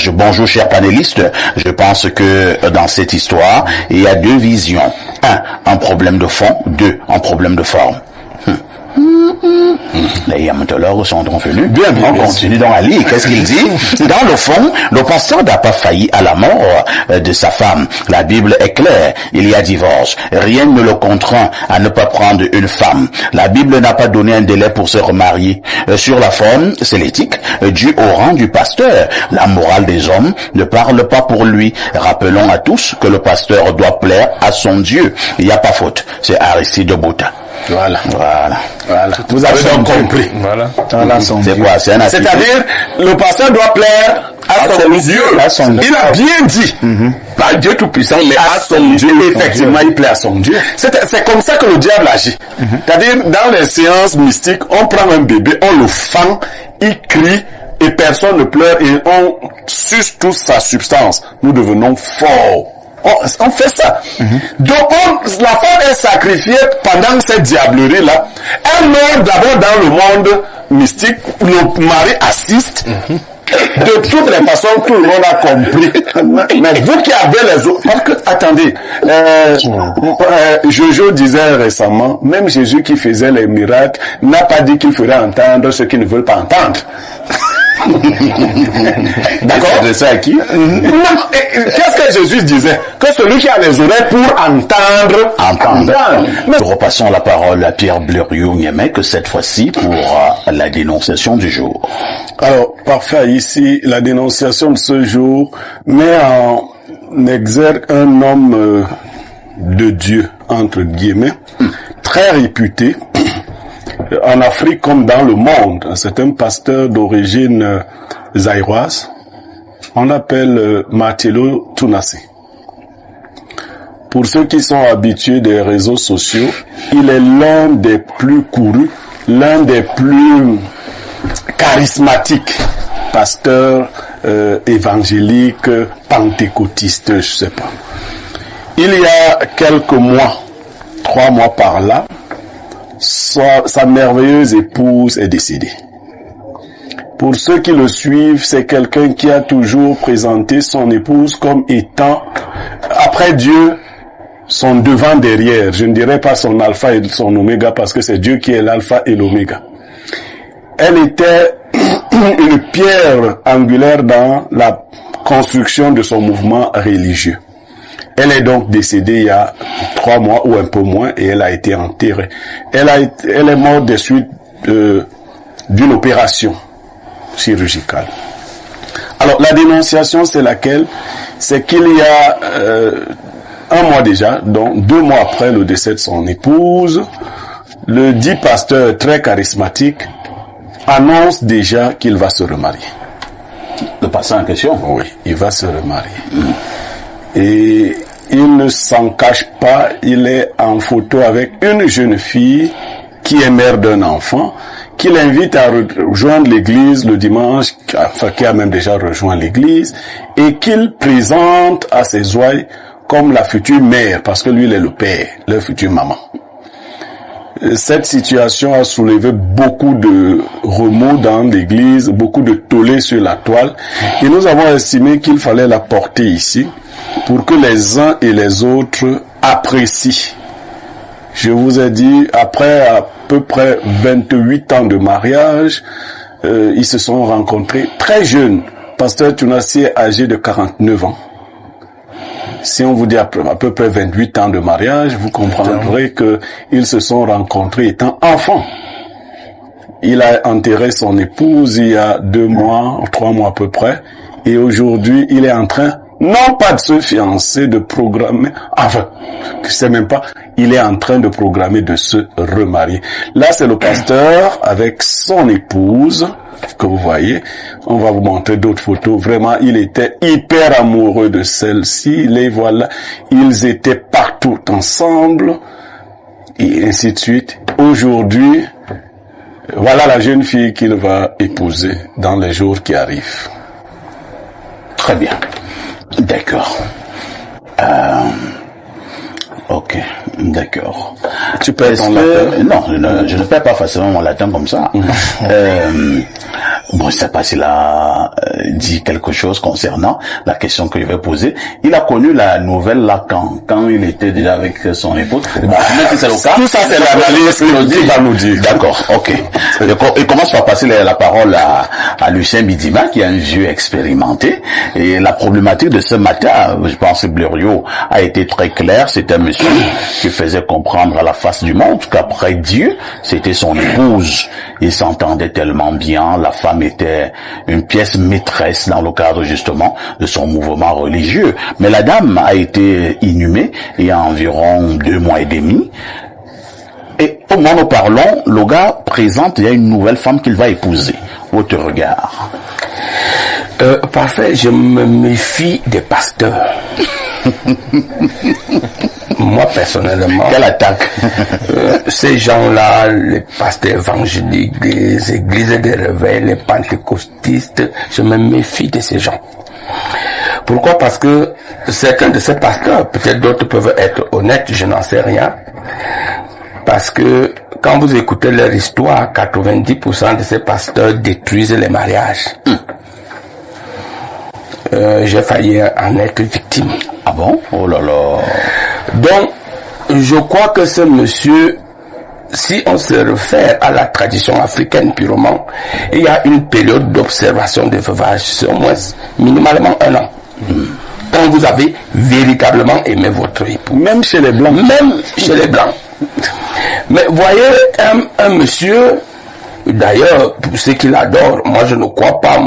témoignage. Bonjour chers panélistes, je pense que dans cette histoire, il y a deux visions. Un problème de fond, deux, un problème de forme. Les yamatologues sont venus. Bien, on continue dans la ligne. Qu'est-ce qu'il dit? Dans le fond, le pasteur n'a pas failli à la mort de sa femme. La Bible est claire. Il y a divorce. Rien ne le contraint à ne pas prendre une femme. La Bible n'a pas donné un délai pour se remarier. Sur la forme, c'est l'éthique due au rang du pasteur. La morale des hommes ne parle pas pour lui. Rappelons à tous que le pasteur doit plaire à son Dieu. Il n'y a pas faute. C'est Aristide Bouta. Voilà. Vous avez donc compris. Voilà. C'est quoi? C'est-à-dire, le pasteur doit plaire à son Dieu. Il a bien dit. Pas Dieu tout-puissant, mais à son Dieu. Effectivement, il plaît à son Dieu. C'est comme ça que le diable agit. C'est-à-dire, dans les séances mystiques, on prend un bébé, on le fend, il crie, et personne ne pleure, et on suce toute sa substance. Nous devenons forts. On fait ça. Donc, la femme est sacrifiée pendant cette diablerie-là. Elle meurt d'abord dans le monde mystique. Le mari assiste. De toutes les façons, tout le monde a compris. Mais vous qui avez les autres... Parce que, attendez, Jojo disait récemment, même Jésus qui faisait les miracles n'a pas dit qu'il ferait entendre ceux qui ne veulent pas entendre. D'accord? C'est ça à qui? Non, qu'est-ce que Jésus disait? Que celui qui a les oreilles pour entendre. Nous repassons la parole à Pierre Blériot-Niémec, cette fois-ci pour la dénonciation du jour. Alors, parfait, ici, la dénonciation de ce jour met en exergue un homme de Dieu, entre guillemets, très réputé, en Afrique comme dans le monde. C'est un pasteur d'origine zaïroise. On l'appelle Martello Tunasi. Pour ceux qui sont habitués des réseaux sociaux, il est l'un des plus courus, l'un des plus charismatiques pasteurs évangéliques, pentecôtistes, je sais pas. Il y a quelques mois, 3 mois par là, sa merveilleuse épouse est décédée. Pour ceux qui le suivent, c'est quelqu'un qui a toujours présenté son épouse comme étant, après Dieu, son devant derrière. Je ne dirais pas son alpha et son oméga parce que c'est Dieu qui est l'alpha et l'oméga. Elle était une pierre angulaire dans la construction de son mouvement religieux. Elle est donc décédée il y a 3 mois ou un peu moins et elle a été enterrée. Elle est morte des suites d'une opération chirurgicale. Alors la dénonciation c'est laquelle? C'est qu'il y a 1 mois déjà, donc 2 mois après le décès de son épouse, le dit pasteur très charismatique annonce déjà qu'il va se remarier. Le pasteur en question? Oui, il va se remarier. Et il ne s'en cache pas, il est en photo avec une jeune fille qui est mère d'un enfant, qui l'invite à rejoindre l'église le dimanche, enfin qui a même déjà rejoint l'église, et qu'il présente à ses ouailles comme la future mère, parce que lui il est le père, leur future maman. Cette situation a soulevé beaucoup de remous dans l'église, beaucoup de tollés sur la toile, et nous avons estimé qu'il fallait la porter ici, pour que les uns et les autres apprécient. Je vous ai dit, après à peu près 28 ans de mariage, ils se sont rencontrés très jeunes. Pasteur Tunasi est âgé de 49 ans. Si on vous dit à peu près 28 ans de mariage, vous comprendrez qu'ils se sont rencontrés étant enfants. Il a enterré son épouse il y a 2 mois, 3 mois à peu près, et aujourd'hui il est en train non pas de se fiancer, de programmer, enfin, je sais même pas, il est en train de programmer de se remarier. Là, c'est le pasteur avec son épouse, que vous voyez. On va vous montrer d'autres photos. Vraiment, il était hyper amoureux de celle-ci. Les voilà. Ils étaient partout ensemble, et ainsi de suite. Aujourd'hui, voilà la jeune fille qu'il va épouser dans les jours qui arrivent. Très bien. D'accord. Ok, d'accord. Tu perds ton latin? Non, je ne perds pas facilement mon latin comme ça. bon, je sais pas s'il a dit quelque chose concernant la question que je vais poser. Il a connu la nouvelle là quand il était déjà avec son épouse. Bon, même si c'est le cas. Tout ça, c'est l'analyse qu'il va nous dire. D'accord, ok. Il commence par passer la parole à Lucien Bidima, qui est un vieux expérimenté. Et la problématique de ce matin, je pense que Blériot a été très clair. C'est un monsieur qui faisait comprendre à la face du monde qu'après Dieu, c'était son épouse. Ils s'entendaient tellement bien. La femme était une pièce maîtresse dans le cadre justement de son mouvement religieux. Mais la dame a été inhumée il y a environ 2 mois et demi. Et au moment où nous parlons, le gars présente, il y a une nouvelle femme qu'il va épouser. Votre regard? Parfait, je me méfie des pasteurs. Moi, personnellement... Quelle attaque? Ces gens-là, les pasteurs évangéliques, les églises des réveils, les pentecôtistes, je me méfie de ces gens. Pourquoi? Parce que certains de ces pasteurs, peut-être d'autres peuvent être honnêtes, je n'en sais rien. Parce que quand vous écoutez leur histoire, 90% de ces pasteurs détruisent les mariages. J'ai failli en être victime. Ah bon? Oh là là. Donc, je crois que ce monsieur, si on se réfère à la tradition africaine purement, il y a une période d'observation de veuvage, c'est au moins minimalement 1 an. Quand vous avez véritablement aimé votre époux. Même chez les Blancs. Même chez les Blancs. Mais voyez, un monsieur, d'ailleurs, pour ceux qui l'adorent, moi je ne crois pas,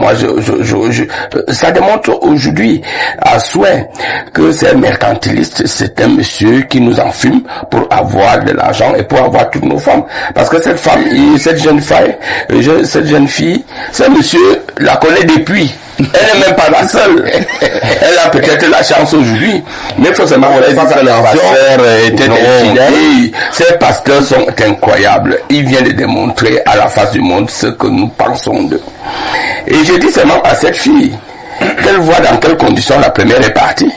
ça démontre aujourd'hui à souhait que c'est un mercantiliste, c'est un monsieur qui nous enfume pour avoir de l'argent et pour avoir toutes nos femmes. Parce que cette femme, cette jeune fille, ce monsieur la connaît depuis. Elle n'est même pas la seule. Elle a peut-être la chance aujourd'hui. Mais forcément, les pasteurs étaient fidèles. Ces pasteurs sont incroyables. Ils viennent de démontrer à la face du monde ce que nous pensons d'eux. Et je dis seulement à cette fille qu'elle voit dans quelles conditions la première est partie.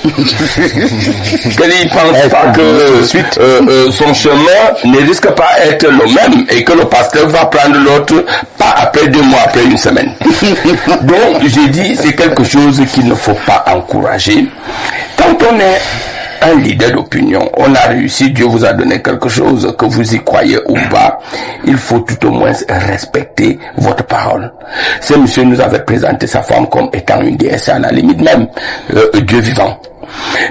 Qu'elle y pense pas que son chemin ne risque pas être le même et que le pasteur va prendre l'autre pas après 2 mois, après 1 semaine. Donc j'ai dit c'est quelque chose qu'il ne faut pas encourager. Quand on est un leader d'opinion, on a réussi, Dieu vous a donné quelque chose, que vous y croyez ou pas, il faut tout au moins respecter votre parole. Ce monsieur nous avait présenté sa femme comme étant une déesse, à la limite même Dieu vivant.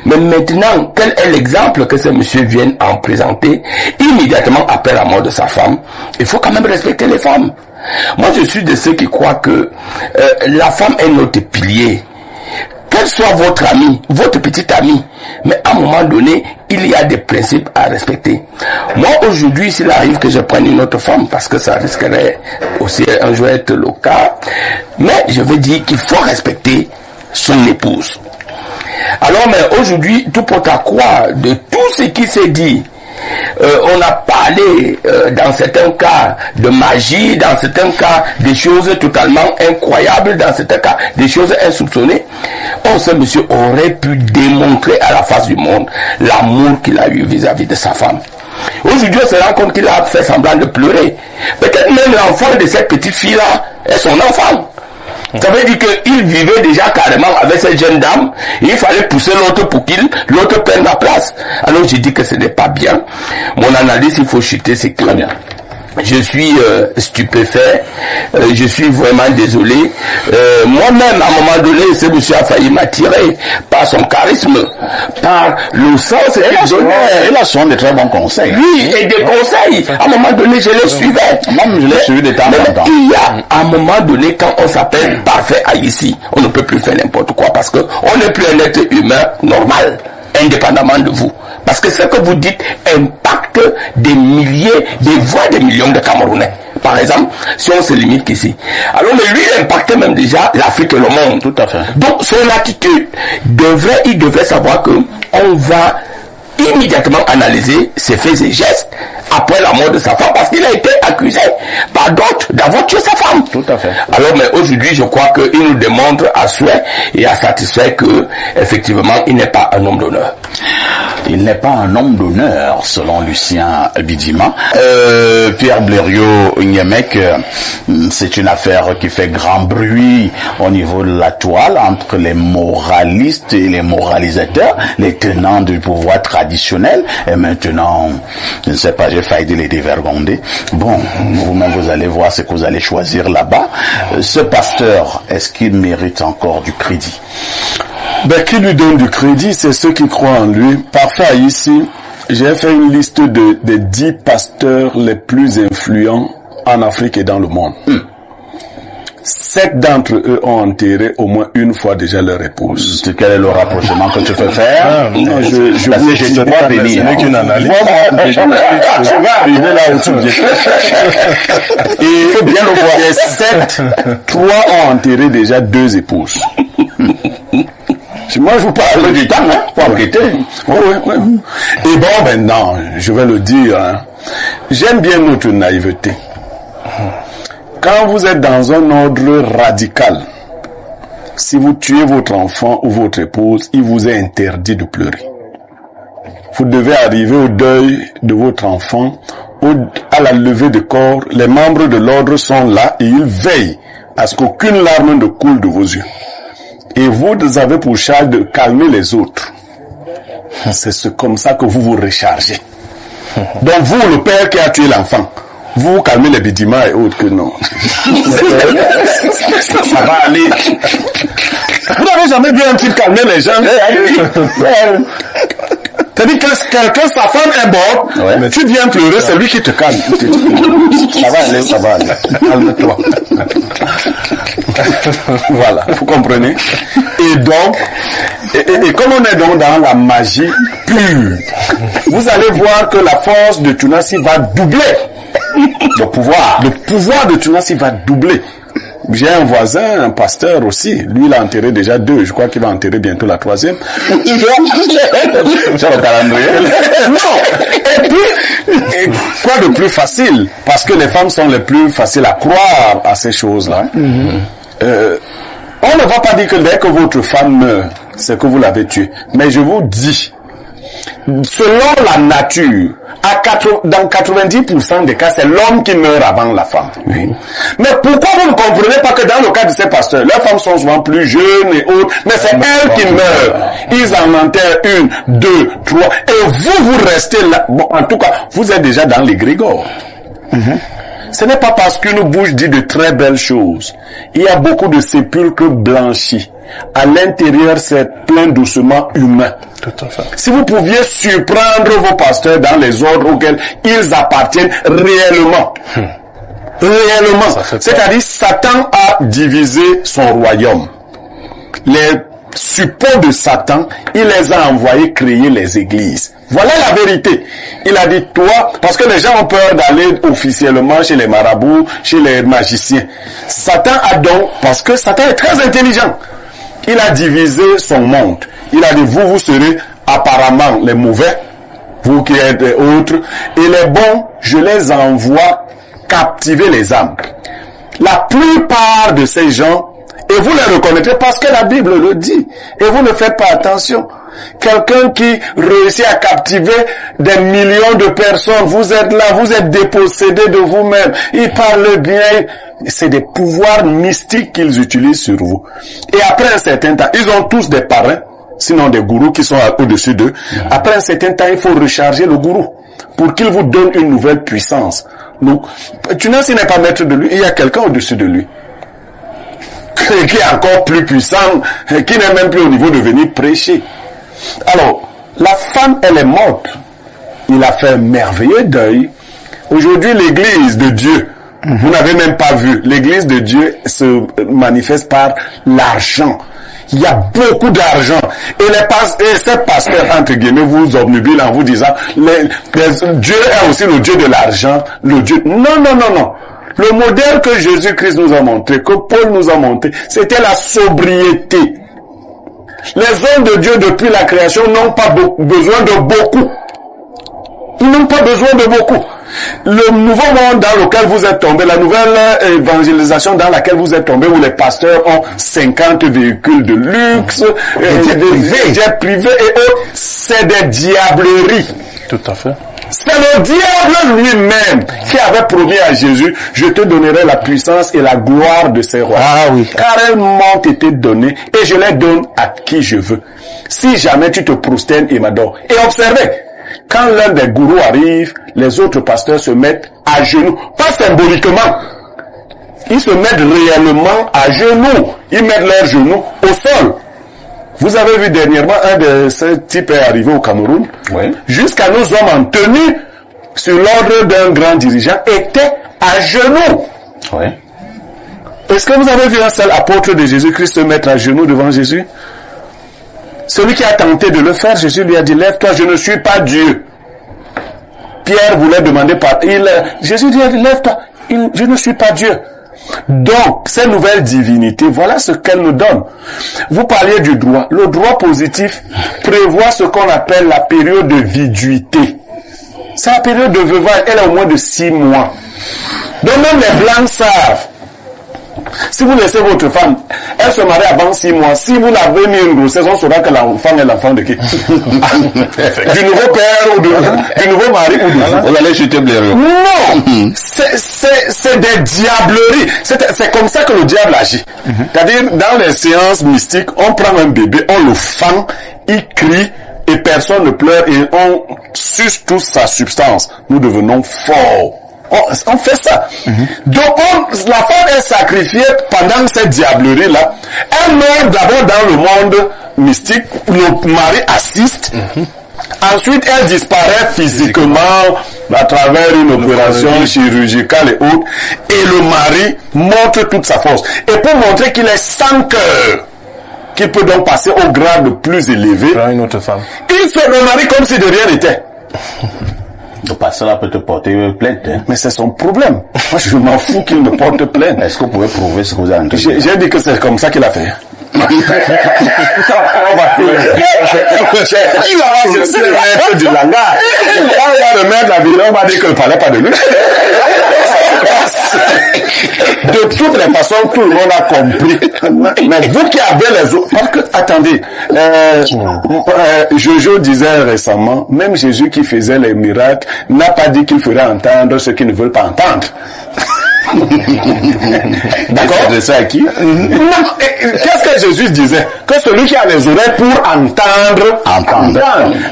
Mais maintenant, quel est l'exemple que ce monsieur vient en présenter immédiatement après la mort de sa femme? Il faut quand même respecter les femmes. Moi, je suis de ceux qui croient que la femme est notre pilier. Qu'elle soit votre ami, votre petite amie, mais à un moment donné, il y a des principes à respecter. Moi, aujourd'hui, s'il arrive que je prenne une autre femme, parce que ça risquerait aussi un jour être le cas, mais je veux dire qu'il faut respecter son épouse. Alors, mais aujourd'hui, tout porte à croire de tout ce qui s'est dit. On a parlé dans certains cas de magie, dans certains cas des choses totalement incroyables, dans certains cas des choses insoupçonnées. Ce monsieur aurait pu démontrer à la face du monde l'amour qu'il a eu vis-à-vis de sa femme. Aujourd'hui, on se rend compte qu'il a fait semblant de pleurer. Peut-être même l'enfant de cette petite fille-là est son enfant. Ça veut dire qu'il vivait déjà carrément avec cette jeune dame. Il fallait pousser l'autre pour qu'il l'autre prenne la place. Alors j'ai dit que ce n'est pas bien. Mon analyse, il faut chuter, c'est que je suis stupéfait, je suis vraiment désolé. Moi-même, à un moment donné, ce monsieur a failli m'attirer par son charisme, par le sens qu'il donnait. Il a souvent de très bons conseils. Oui, et des conseils. À un moment donné, je les suivais. Moi, je l'ai suivi de temps en temps. Il y a, à un moment donné, quand on s'appelle parfait à ici, on ne peut plus faire n'importe quoi parce que on n'est plus un être humain normal, indépendamment de vous. Parce que ce que vous dites impacte des milliers, des voix de millions de Camerounais. Par exemple, si on se limite qu'ici. Alors, mais lui, il impactait même déjà l'Afrique et le monde. Tout à fait. Donc, son attitude il devrait savoir que on va immédiatement analyser ses faits et gestes après la mort de sa femme parce qu'il a été accusé par d'autres d'avoir tué sa femme. Tout à fait. Alors, mais aujourd'hui, je crois qu'il nous démontre à souhait et à satisfait que, effectivement, il n'est pas un homme d'honneur. Il n'est pas un homme d'honneur, selon Lucien Bidima. Pierre Blériot-Niémec, c'est une affaire qui fait grand bruit au niveau de la toile entre les moralistes et les moralisateurs, les tenants du pouvoir traditionnel. Et maintenant, je ne sais pas, j'ai failli les dévergonder. Bon, vous-même, vous allez voir ce que vous allez choisir là-bas. Ce pasteur, est-ce qu'il mérite encore du crédit? Ben, qui lui donne du crédit, c'est ceux qui croient en lui. Parfois, ici, j'ai fait une liste des 10 pasteurs les plus influents en Afrique et dans le monde. 7 d'entre eux ont enterré au moins une fois déjà leur épouse. Quel est le rapprochement que tu peux faire? Non, je te crois béni. Ce n'est qu'une analyse. Je vais arriver là où tu me dis. Et bien le voir, les 7, 3 ont enterré déjà 2 épouses. Moi, je vous parle du temps, hein, pour enquêter. Oui. Et bon, maintenant, je vais le dire, hein. J'aime bien notre naïveté. Quand vous êtes dans un ordre radical, si vous tuez votre enfant ou votre épouse, il vous est interdit de pleurer. Vous devez arriver au deuil de votre enfant, à la levée de corps. Les membres de l'ordre sont là et ils veillent à ce qu'aucune larme ne coule de vos yeux. Et vous avez pour charge de calmer les autres. C'est comme ça que vous vous rechargez. Donc vous, le père qui a tué l'enfant, vous calmez les Bidima et autres que non. Ça va aller. Vous n'avez jamais vu un type calmer les gens? C'est-à-dire que quelqu'un, sa femme est morte, mais tu viens pleurer, c'est lui qui te calme. Ça va aller. Calme-toi. Voilà, vous comprenez? Et donc, et comme on est donc dans la magie pure, vous allez voir que la force de Tunasi va doubler. Le pouvoir de Tunasi va doubler. J'ai un voisin, un pasteur aussi. Lui, il a enterré déjà 2. Je crois qu'il va enterrer bientôt la 3e. C'est le calendrier. Non. Et puis, quoi de plus facile? Parce que les femmes sont les plus faciles à croire à ces choses-là. On ne va pas dire que dès que votre femme meurt, c'est que vous l'avez tuée. Mais je vous dis, selon la nature, dans 90% des cas, c'est l'homme qui meurt avant la femme. Oui. Mais pourquoi vous ne comprenez pas que dans le cas de ces pasteurs, leurs femmes sont souvent plus jeunes et autres, mais c'est elles qui meurent. Ils en enterrent 1, 2, 3, et vous restez là. Bon, en tout cas, vous êtes déjà dans l'égrégore. Ce n'est pas parce qu'une bouche dit de très belles choses. Il y a beaucoup de sépulcres blanchis. À l'intérieur, c'est plein d'ossements humains. Tout à fait. Si vous pouviez surprendre vos pasteurs dans les ordres auxquels ils appartiennent réellement. Réellement. C'est-à-dire, Satan a divisé son royaume. Les suppôts de Satan, il les a envoyés créer les églises. Voilà la vérité. Il a dit, toi, parce que les gens ont peur d'aller officiellement chez les marabouts, chez les magiciens. Satan a donc, parce que Satan est très intelligent, il a divisé son monde. Il a dit, vous serez apparemment les mauvais, vous qui êtes autres, et les bons, je les envoie captiver les âmes. La plupart de ces gens, et vous les reconnaîtrez parce que la Bible le dit, et vous ne faites pas attention. Quelqu'un qui réussit à captiver des millions de personnes, vous êtes là, vous êtes dépossédé de vous-même, il parle bien, c'est des pouvoirs mystiques qu'ils utilisent sur vous. Et après un certain temps, ils ont tous des parrains, sinon des gourous qui sont au-dessus d'eux. Après un certain temps, il faut recharger le gourou pour qu'il vous donne une nouvelle puissance. Donc, Tunasi n'est pas maître de lui, il y a quelqu'un au-dessus de lui qui est encore plus puissant, qui n'est même plus au niveau de venir prêcher. Alors, la femme, elle est morte. Il a fait un merveilleux deuil. Aujourd'hui, l'église de Dieu, vous n'avez même pas vu, l'église de Dieu se manifeste par l'argent. Il y a beaucoup d'argent. Et ces pasteurs, entre guillemets, vous obnubilent en vous disant, Dieu est aussi le Dieu de l'argent, le Dieu... Non. Le modèle que Jésus-Christ nous a montré, que Paul nous a montré, c'était la sobriété. Les hommes de Dieu depuis la création n'ont pas besoin de beaucoup. Ils n'ont pas besoin de beaucoup. Le nouveau monde dans lequel vous êtes tombé, la nouvelle évangélisation dans laquelle vous êtes tombé, où les pasteurs ont 50 véhicules de luxe, des jets privés et autres, c'est des diableries. Tout à fait. C'est le diable lui-même qui avait promis à Jésus, je te donnerai la puissance et la gloire de ces rois. Ah oui. Car elles m'ont été données et je les donne à qui je veux. Si jamais tu te prosternes et m'adores. Et observez, quand l'un des gourous arrive, les autres pasteurs se mettent à genoux. Pas symboliquement. Ils se mettent réellement à genoux. Ils mettent leurs genoux au sol. Vous avez vu dernièrement, un de ces types est arrivé au Cameroun. Oui. Jusqu'à nos hommes en tenue, sur l'ordre d'un grand dirigeant, étaient à genoux. Oui. Est-ce que vous avez vu un seul apôtre de Jésus-Christ se mettre à genoux devant Jésus? Celui qui a tenté de le faire, Jésus lui a dit, lève-toi, je ne suis pas Dieu. Pierre voulait demander Jésus dit, lève-toi, je ne suis pas Dieu. Donc, ces nouvelles divinités, voilà ce qu'elles nous donnent. Vous parliez du droit. Le droit positif prévoit ce qu'on appelle la période de viduité. C'est la période de veuvage, elle est au moins de 6 mois. Donc même les blancs savent. Si vous laissez votre femme, elle se marie avant 6 mois. Si vous l'avez mis une grossesse, on saura que l'enfant est l'enfant de qui? Du nouveau père ou du nouveau mari ou du fils. Vous allez jeter blaireau. Non! C'est des diableries. C'est comme ça que le diable agit. C'est-à-dire, dans les séances mystiques, on prend un bébé, on le fend, il crie, et personne ne pleure, et on suce toute sa substance. Nous devenons forts. On fait ça. Donc, la femme est sacrifiée pendant cette diablerie-là. Elle meurt d'abord dans le monde mystique, le mari assiste. Ensuite, elle disparaît physiquement à travers une opération chirurgicale et autres. Et le mari montre toute sa force. Et pour montrer qu'il est sans cœur, qu'il peut donc passer au grade plus élevé, Une autre femme. il fait le mari comme si de rien n'était. Le pasteur peut te porter plainte. Hein? Mais c'est son problème. Moi, je m'en fous qu'il me porte plainte. Est-ce que vous pouvez prouver ce que vous avez entendu? J'ai dit que c'est comme ça qu'il a fait. Il va c'est le maître du langage. Quand il va remettre la vidéo, on va dire qu'il ne parlait pas de lui. De toutes les façons, tout le monde a compris. Mais vous qui avez les autres, parce que, attendez, Jojo disait récemment, même Jésus qui faisait les miracles n'a pas dit qu'il ferait entendre ceux qui ne veulent pas entendre. D'accord? C'est ça à qui? Non, qu'est-ce que Jésus disait? Que celui qui a les oreilles pour entendre.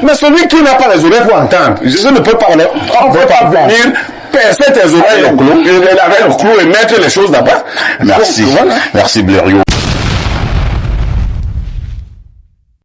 Mais celui qui n'a pas les oreilles pour entendre, Jésus ne peut pas, on ne peut pas venir percer tes oreilles avec le clou et mettre les choses là-bas. Merci. Donc, voilà. Merci Blériot.